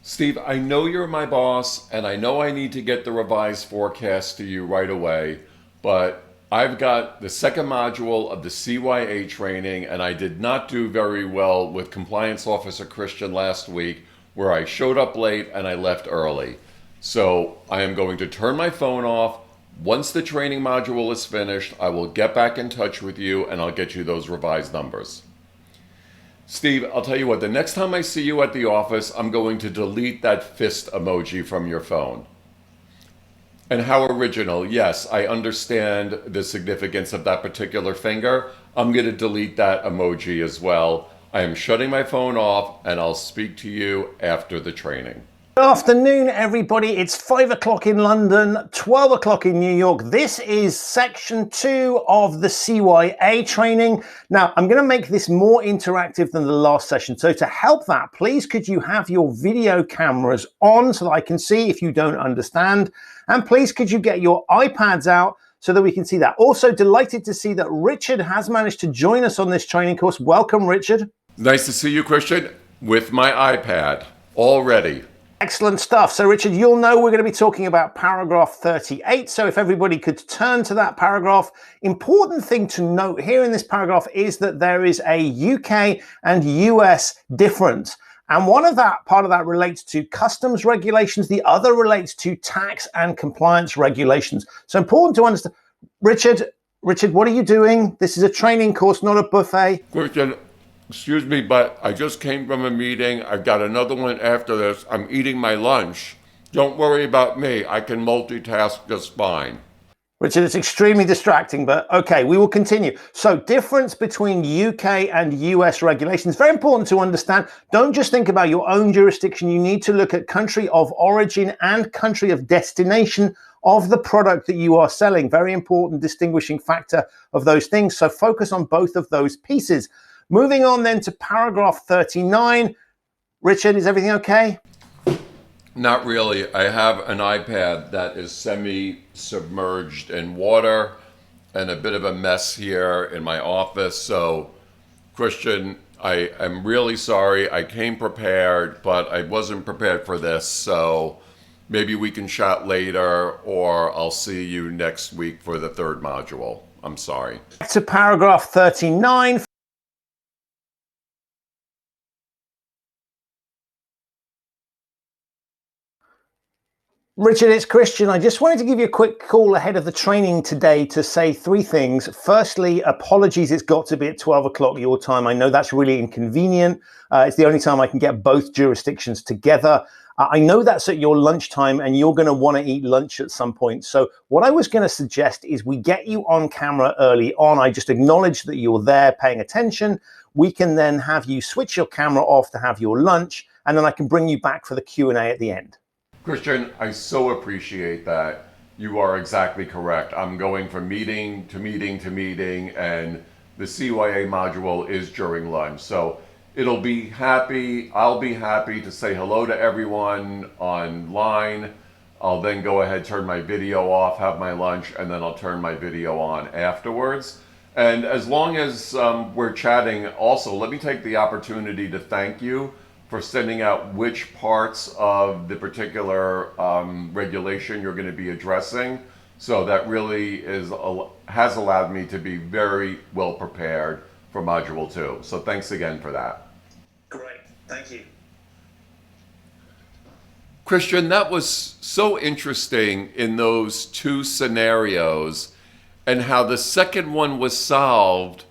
Steve, I know you're my boss, and I know I need to get the revised forecast to you right away, but I've got the second module of the CYA training, and I did not do very well with Compliance Officer Christian last week, where I showed up late and I left early. So I am going to turn my phone off. Once the training module is finished, I will get back in touch with you and I'll get you those revised numbers. Steve, I'll tell you what, the next time I see you at the office, I'm going to delete that fist emoji from your phone. And how original. Yes, I understand the significance of that particular finger. I'm going to delete that emoji as well. I am shutting my phone off and I'll speak to you after the training. Good afternoon, everybody. It's 5 o'clock in London, 12 o'clock in New York. This is section 2 of the CYA training. Now, I'm going to make this more interactive than the last session. So to help that, please could you have your video cameras on so that I can see if you don't understand? And please could you get your iPads out so that we can see that? Also, delighted to see that Richard has managed to join us on this training course. Welcome, Richard. Nice to see you, Christian, with my iPad all ready. Excellent stuff. So Richard, you'll know we're going to be talking about paragraph 38. So if everybody could turn to that paragraph. Important thing to note here in this paragraph is that there is a UK and US difference. And one of that part of that relates to customs regulations. The other relates to tax and compliance regulations. So important to understand. Richard, what are you doing? This is a training course, not a buffet. Christian, excuse me, but I just came from a meeting. I've got another one after this. I'm eating my lunch. Don't worry about me. I can multitask just fine. Richard, it's extremely distracting, but okay, we will continue. So difference between UK and US regulations, very important to understand. Don't just think about your own jurisdiction. You need to look at country of origin and country of destination of the product that you are selling. Very important distinguishing factor of those things. So focus on both of those pieces. Moving on then to paragraph 39. Richard, is everything okay? Not really. I have an iPad that is semi-submerged in water and a bit of a mess here in my office. So, Christian, I am really sorry. I came prepared, but I wasn't prepared for this. So maybe we can chat later, or I'll see you next week for the third module. I'm sorry. Back to paragraph 39. Richard, it's Christian. I just wanted to give you a quick call ahead of the training today to say three things. Firstly, apologies, it's got to be at 12 o'clock your time. I know that's really inconvenient. It's the only time I can get both jurisdictions together. I know that's at your lunchtime and you're going to want to eat lunch at some point. So what I was going to suggest is we get you on camera early on. I just acknowledge that you're there paying attention. We can then have you switch your camera off to have your lunch, and then I can bring you back for the Q&A at the end. Christian, I so appreciate that. You are exactly correct. I'm going from meeting to meeting to meeting, and the CYA module is during lunch. So I'll be happy to say hello to everyone online. I'll then go ahead, turn my video off, have my lunch, and then I'll turn my video on afterwards. And as long as we're chatting, also, let me take the opportunity to thank you for sending out which parts of the particular regulation you're going to be addressing. So that really has allowed me to be very well prepared for Module 2. So thanks again for that. Great, thank you. Christian, that was so interesting in those two scenarios, and how the second one was solved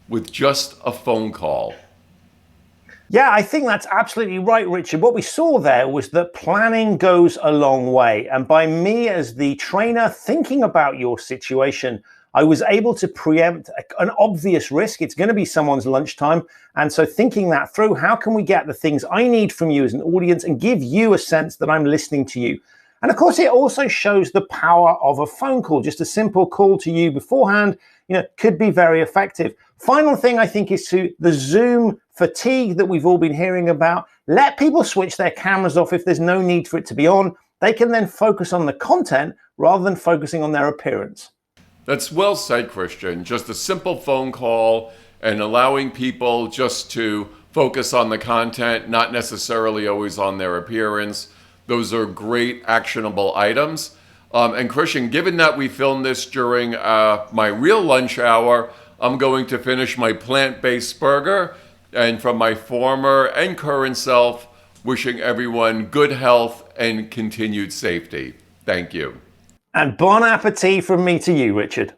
with just a phone call. Yeah, I think that's absolutely right, Richard. What we saw there was that planning goes a long way. And by me as the trainer thinking about your situation, I was able to preempt an obvious risk. It's going to be someone's lunchtime. And so thinking that through, how can we get the things I need from you as an audience and give you a sense that I'm listening to you? And of course, it also shows the power of a phone call. Just a simple call to you beforehand, could be very effective. Final thing I think is to the Zoom fatigue that we've all been hearing about. Let people switch their cameras off if there's no need for it to be on. They can then focus on the content rather than focusing on their appearance. That's well said, Christian. Just a simple phone call and allowing people just to focus on the content, not necessarily always on their appearance. Those are great actionable items. And Christian, given that we filmed this during my real lunch hour, I'm going to finish my plant-based burger. And from my former and current self, wishing everyone good health and continued safety. Thank you. And bon appetit from me to you, Richard.